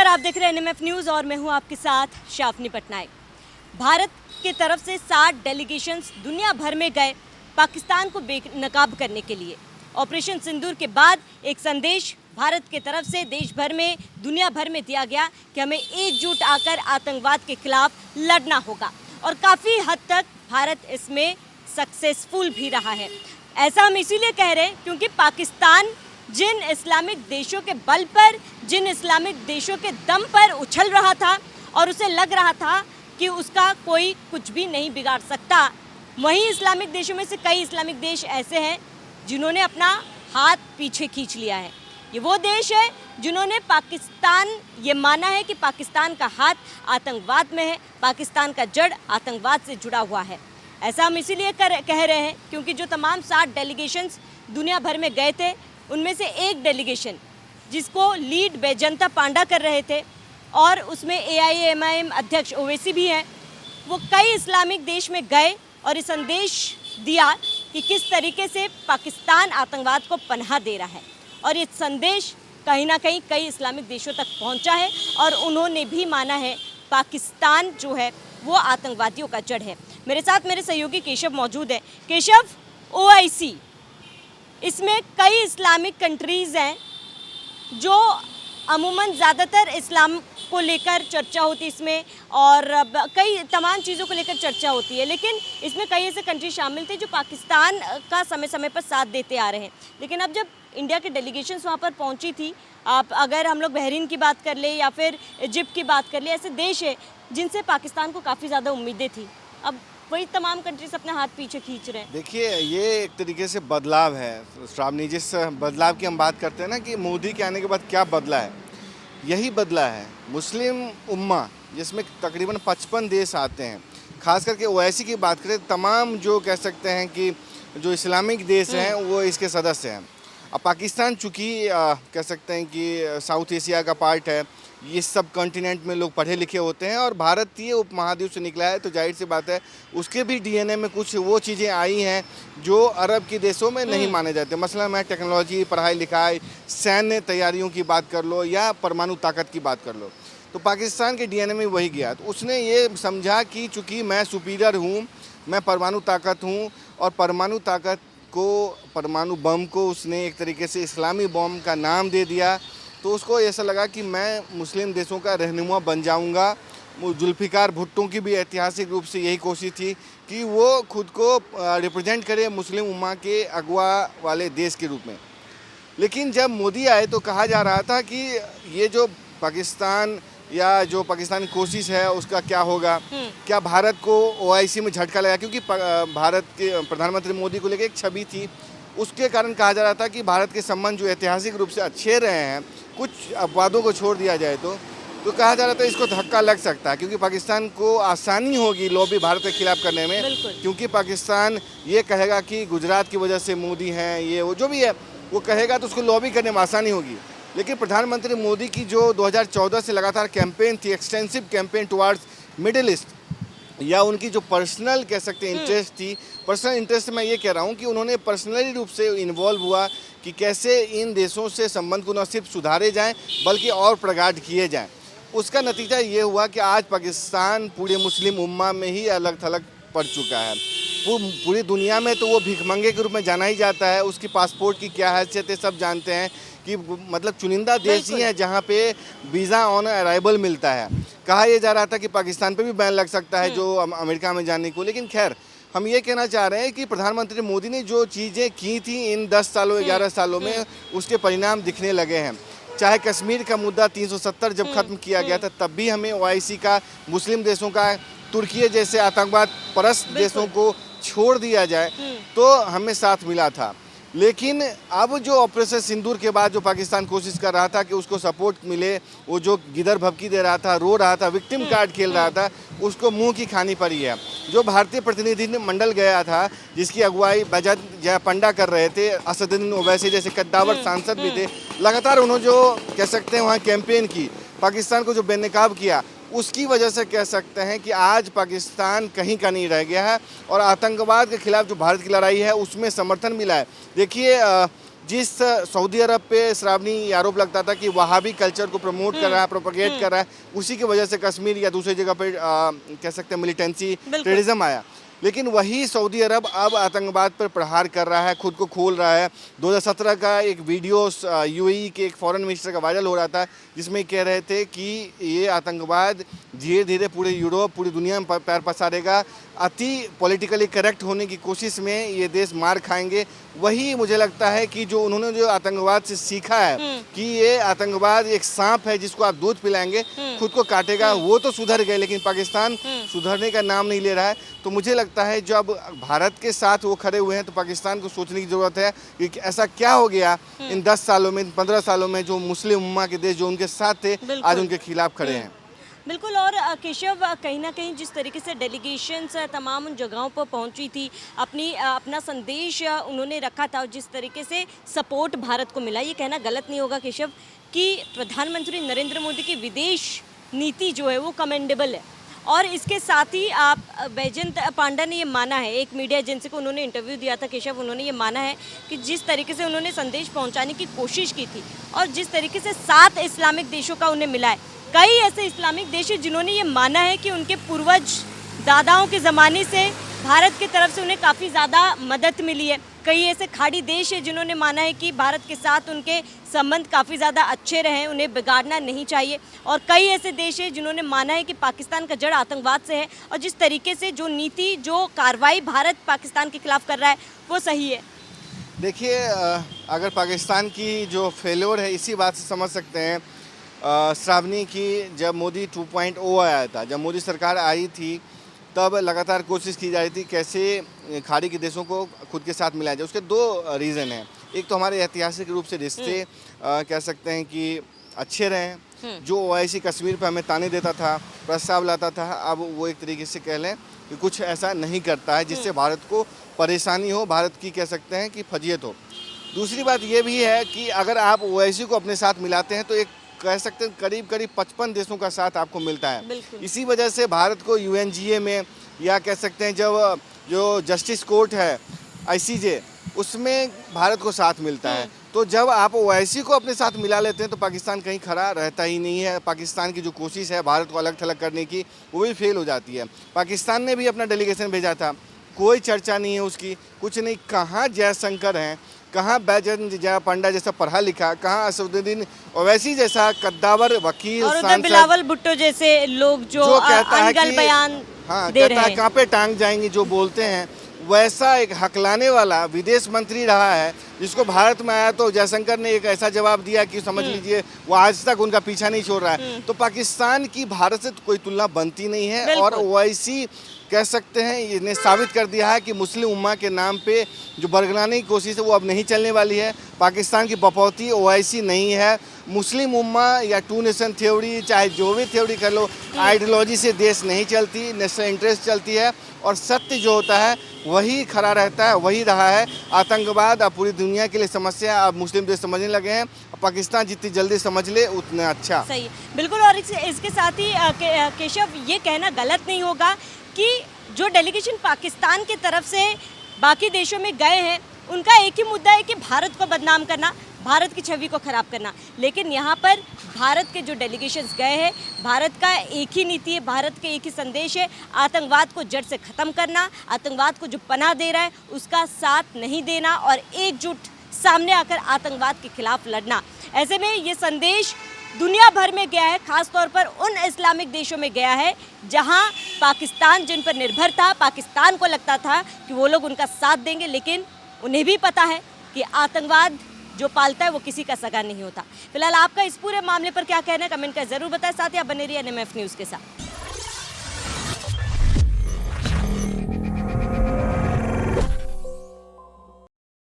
नमस्कार, आप देख रहे हैं एनएमएफ न्यूज़ और मैं हूं आपके साथ शाफनी पटनायक। भारत की तरफ से 60 डेलीगेशंस दुनिया भर में गए पाकिस्तान को बेनकाब करने के लिए। ऑपरेशन सिंदूर के बाद एक संदेश भारत की तरफ से देश भर में, दुनिया भर में दिया गया कि हमें एकजुट आकर आतंकवाद के खिलाफ लड़ना होगा और काफ़ी हद तक भारत इसमें सक्सेसफुल भी रहा है। ऐसा हम इसीलिए कह रहे हैं क्योंकि पाकिस्तान जिन इस्लामिक देशों के बल पर, जिन इस्लामिक देशों के दम पर उछल रहा था और उसे लग रहा था कि उसका कोई कुछ भी नहीं बिगाड़ सकता, वहीं इस्लामिक देशों में से कई इस्लामिक देश ऐसे हैं जिन्होंने अपना हाथ पीछे खींच लिया है। ये वो देश है जिन्होंने पाकिस्तान ये माना है कि पाकिस्तान का हाथ आतंकवाद में है, पाकिस्तान का जड़ आतंकवाद से जुड़ा हुआ है। ऐसा हम इसीलिए कह रहे हैं क्योंकि जो तमाम 60 डेलीगेशंस दुनिया भर में गए थे, उनमें से एक डेलीगेशन जिसको लीड बैजंता पांडा कर रहे थे और उसमें AIMIM अध्यक्ष ओवैसी भी हैं, वो कई इस्लामिक देश में गए और ये संदेश दिया कि किस तरीके से पाकिस्तान आतंकवाद को पनाह दे रहा है और ये संदेश कहीं ना कहीं कई इस्लामिक देशों तक पहुंचा है और उन्होंने भी माना है पाकिस्तान जो है वो आतंकवादियों का जड़ है। मेरे साथ मेरे सहयोगी केशव मौजूद है। केशव, OIC, इसमें कई इस्लामिक कंट्रीज़ हैं जो अमूमन ज़्यादातर इस्लाम को लेकर चर्चा होती है इसमें और कई तमाम चीज़ों को लेकर चर्चा होती है, लेकिन इसमें कई ऐसे कंट्री शामिल थे जो पाकिस्तान का समय समय पर साथ देते आ रहे हैं। लेकिन अब जब इंडिया की डेलीगेशंस वहाँ पर पहुँची थी, आप अगर हम लोग बहरीन की बात कर ले या फिर इजिप्ट की बात कर ले, ऐसे देश है जिनसे पाकिस्तान को काफ़ी ज़्यादा उम्मीदें थी, अब वही तमाम कंट्रीज अपने हाथ पीछे खींच रहे हैं। देखिए, ये एक तरीके से बदलाव है श्रावणी। जिस बदलाव की हम बात करते हैं ना कि मोदी के आने के बाद क्या बदला है, यही बदला है। मुस्लिम उम्मा जिसमें तकरीबन 55 देश आते हैं, खास करके OIC की बात करें, तमाम जो कह सकते हैं कि जो इस्लामिक देश हैं वो इसके सदस्य हैं। अब पाकिस्तान चूँकि कह सकते हैं कि साउथ एशिया का पार्ट है, ये सब कॉन्टिनेंट में लोग पढ़े लिखे होते हैं और भारतीय उपमहाद्वीप से निकला है, तो जाहिर सी बात है उसके भी DNA में कुछ वो चीज़ें आई हैं जो अरब के देशों में नहीं माने जाते। मसलन मैं टेक्नोलॉजी, पढ़ाई लिखाई, सैन्य तैयारियों की बात कर लो या परमाणु ताकत की बात कर लो, तो पाकिस्तान के DNA में वही गया। तो उसने ये समझा कि चूँकि मैं सुपीरियर हूँ, मैं परमाणु ताकत हूँ, और परमाणु ताकत को, परमाणु बम को उसने एक तरीके से इस्लामी बम का नाम दे दिया। तो उसको ऐसा लगा कि मैं मुस्लिम देशों का रहनुमा बन जाऊंगा। जुल्फ़िकार भुट्टो की भी ऐतिहासिक रूप से यही कोशिश थी कि वो खुद को रिप्रेजेंट करे मुस्लिम उम्मा के अगवा वाले देश के रूप में। लेकिन जब मोदी आए तो कहा जा रहा था कि ये जो पाकिस्तान या जो पाकिस्तान की कोशिश है उसका क्या होगा, क्या भारत को OIC में झटका लगा, क्योंकि भारत के प्रधानमंत्री मोदी को लेकर एक छवि थी, उसके कारण कहा जा रहा था कि भारत के संबंध जो ऐतिहासिक रूप से अच्छे रहे हैं, कुछ अपवादों को छोड़ दिया जाए तो कहा जा रहा था इसको धक्का लग सकता है, क्योंकि पाकिस्तान को आसानी होगी लॉबी भारत के खिलाफ करने में, क्योंकि पाकिस्तान ये कहेगा कि गुजरात की वजह से मोदी हैं, ये वो जो भी है वो कहेगा तो उसको लॉबी करने में आसानी होगी। लेकिन प्रधानमंत्री मोदी की जो 2014 से लगातार कैंपेन थी, extensive campaign towards middle east, या उनकी जो पर्सनल कह सकते हैं इंटरेस्ट थी, पर्सनल इंटरेस्ट मैं ये कह रहा हूँ कि उन्होंने पर्सनली रूप से इन्वॉल्व हुआ कि कैसे इन देशों से संबंध को न सिर्फ सुधारे जाएं बल्कि और प्रगाढ़ किए जाएं। उसका नतीजा ये हुआ कि आज पाकिस्तान पूरे मुस्लिम उम्मा में ही अलग थलग पड़ चुका है। पूरी दुनिया में तो वो भिखमंगे के रूप में जाना ही जाता है। उसकी पासपोर्ट की क्या हैसियत है सब जानते हैं कि मतलब चुनिंदा देश ही है जहाँ पे वीज़ा ऑन अराइवल मिलता है। कहा यह जा रहा था कि पाकिस्तान पे भी बैन लग सकता है जो अमेरिका में जाने को, लेकिन खैर हम ये कहना चाह रहे हैं कि प्रधानमंत्री मोदी ने जो चीज़ें की थी इन 10 सालों 11 सालों में, उसके परिणाम दिखने लगे हैं। चाहे कश्मीर का मुद्दा 370 जब ख़त्म किया गया था, तब भी हमें OIC का, मुस्लिम देशों का, तुर्की जैसे आतंकवाद परस्त देशों को छोड़ दिया जाए तो हमें साथ मिला था। लेकिन अब जो ऑपरेशन सिंदूर के बाद जो पाकिस्तान कोशिश कर रहा था कि उसको सपोर्ट मिले, वो जो गिदर भभकी दे रहा था, रो रहा था, विक्टिम कार्ड खेल रहा था, उसको मुंह की खानी पड़ी है। जो भारतीय प्रतिनिधि मंडल गया था जिसकी अगुवाई बैजंता पांडा कर रहे थे, असदुद्दीन ओवैसी जैसे कद्दावर सांसद भी थे, लगातार उन्होंने जो कह सकते हैं वहाँ कैंपेन की, पाकिस्तान को जो बेनकाब किया, उसकी वजह से कह सकते हैं कि आज पाकिस्तान कहीं का नहीं रह गया है और आतंकवाद के खिलाफ जो भारत की लड़ाई है उसमें समर्थन मिला है। देखिए जिस सऊदी अरब पे श्रावणी ये आरोप लगता था कि वहाबी कल्चर को प्रमोट कर रहा है, प्रोपगेट कर रहा है, उसी की वजह से कश्मीर या दूसरी जगह पे कह सकते हैं मिलिटेंसी टेररिज्म आया। लेकिन वही सऊदी अरब अब आतंकवाद पर प्रहार कर रहा है, खुद को खोल रहा है। 2017 का एक वीडियो यूएई के एक फॉरेन मिनिस्टर का वायरल हो रहा था, जिसमें कह रहे थे कि ये आतंकवाद धीरे धीरे पूरे यूरोप, पूरी दुनिया में पैर पसारेगा। अति पॉलिटिकली करेक्ट होने की कोशिश में ये देश मार खाएंगे। वही मुझे लगता है कि जो उन्होंने जो आतंकवाद से सीखा है कि ये आतंकवाद एक सांप है जिसको आप दूध पिलाएंगे खुद को काटेगा, वो तो सुधर गए, लेकिन पाकिस्तान सुधरने का नाम नहीं ले रहा है। तो मुझे लगता है जब भारत के साथ वो खड़े हुए हैं तो पाकिस्तान को सोचने की ज़रूरत है कि ऐसा क्या हो गया इन 10 सालों में, 15 सालों में, जो मुस्लिम उम्मा के देश जो उनके साथ थे आज उनके खिलाफ खड़े हैं। बिल्कुल। और केशव, कहीं ना कहीं जिस तरीके से डेलीगेशंस तमाम उन जगहों पर पहुंची थी, अपना संदेश उन्होंने रखा था, और जिस तरीके से सपोर्ट भारत को मिला, ये कहना गलत नहीं होगा केशव कि प्रधानमंत्री नरेंद्र मोदी की विदेश नीति जो है वो कमेंडेबल है। और इसके साथ ही आप बैजयंत पांडा ने ये माना है, एक मीडिया एजेंसी को उन्होंने इंटरव्यू दिया था केशव, उन्होंने ये माना है कि जिस तरीके से उन्होंने संदेश पहुंचाने की कोशिश की थी और जिस तरीके से 7 इस्लामिक देशों का उन्हें मिला है, कई ऐसे इस्लामिक देश हैं जिन्होंने ये माना है कि उनके पूर्वज दादाओं के ज़माने से भारत की तरफ से उन्हें काफ़ी ज़्यादा मदद मिली है। कई ऐसे खाड़ी देश हैं जिन्होंने माना है कि भारत के साथ उनके संबंध काफ़ी ज़्यादा अच्छे रहे, उन्हें बिगाड़ना नहीं चाहिए। और कई ऐसे देश हैं जिन्होंने माना है कि पाकिस्तान का जड़ आतंकवाद से है और जिस तरीके से जो नीति, जो कार्रवाई भारत पाकिस्तान के खिलाफ कर रहा है वो सही है। देखिए, अगर पाकिस्तान की जो फेल्योर है इसी बात से समझ सकते हैं। श्रावणी की जब मोदी 2.0 आया था, जब मोदी सरकार आई थी, तब लगातार कोशिश की जा रही थी कैसे खाड़ी के देशों को खुद के साथ मिलाया जाए। उसके 2 रीज़न हैं। एक तो हमारे ऐतिहासिक रूप से रिश्ते कह सकते हैं कि अच्छे रहे। जो ओआईसी कश्मीर पर हमें ताने देता था, प्रस्ताव लाता था, अब वो एक तरीके से कह लें कि कुछ ऐसा नहीं करता है जिससे भारत को परेशानी हो, भारत की कह सकते हैं कि फजीयत हो। दूसरी बात ये भी है कि अगर आप ओआईसी को अपने साथ मिलाते हैं तो एक कह सकते हैं करीब 55 देशों का साथ आपको मिलता है। इसी वजह से भारत को यूएनजीए में, या कह सकते हैं जब जो जस्टिस कोर्ट है आईसीजे, उसमें भारत को साथ मिलता है। तो जब आप ओआईसी को अपने साथ मिला लेते हैं तो पाकिस्तान कहीं खड़ा रहता ही नहीं है। पाकिस्तान की जो कोशिश है भारत को अलग थलग करने की, वो भी फेल हो जाती है। पाकिस्तान ने भी अपना डेलीगेशन भेजा था, कोई चर्चा नहीं है उसकी, कुछ नहीं। कहाँ जयशंकर हैं, कहाँ बैजयंत पांडा जैसा पढ़ा लिखा, कहाँ असदुद्दीन ओवैसी जैसा कद्दावर वकील, और उधर बिलावल भुट्टो जैसे लोग जो अनगल बयान दे रहे हैं, कहाँ पे टांग जाएंगे जो बोलते हैं। वैसा एक हकलाने वाला विदेश मंत्री रहा है जिसको भारत में आया तो जयशंकर ने एक ऐसा जवाब दिया कि समझ लीजिए वो आज तक उनका पीछा नहीं छोड़ रहा है। तो पाकिस्तान की भारत से कोई तुलना बनती नहीं है। और ओआईसी कह सकते हैं इसने साबित कर दिया है कि मुस्लिम उम्मा के नाम पे जो बरगलाने की कोशिश है वो अब नहीं चलने वाली है। पाकिस्तान की बपौती ओआईसी नहीं है। मुस्लिम उम्मा या 2 नेशन थ्योरी, चाहे जो भी थ्योरी कर लो, आइडियोलॉजी से देश नहीं चलती, नेशनल इंटरेस्ट चलती है। और सत्य जो होता है वही खड़ा रहता है, वही रहा है। आतंकवाद अब पूरी दुनिया के लिए समस्या, अब मुस्लिम देश समझने लगे हैं। पाकिस्तान जितनी जल्दी समझ ले उतना अच्छा। सही, बिल्कुल। और इसके साथ ही केशव, ये कहना गलत नहीं होगा कि जो डेलीगेशन पाकिस्तान की तरफ से बाकी देशों में गए हैं उनका एक ही मुद्दा है कि भारत को बदनाम करना, भारत की छवि को खराब करना। लेकिन यहाँ पर भारत के जो डेलीगेशंस गए हैं, भारत का एक ही नीति है, भारत के एक ही संदेश है, आतंकवाद को जड़ से ख़त्म करना, आतंकवाद को जो पनाह दे रहा है उसका साथ नहीं देना और एकजुट सामने आकर आतंकवाद के खिलाफ लड़ना। ऐसे में ये संदेश दुनिया भर में गया है, खास तौर पर उन इस्लामिक देशों में गया है जहां पाकिस्तान जिन पर निर्भर था, पाकिस्तान को लगता था कि वो लोग उनका साथ देंगे, लेकिन उन्हें भी पता है कि आतंकवाद जो पालता है वो किसी का सगा नहीं होता। फिलहाल आपका इस पूरे मामले पर क्या कहना है, कमेंट कर जरूर बताएं। साथ ही आप बने रहिए NMF न्यूज़ के साथ।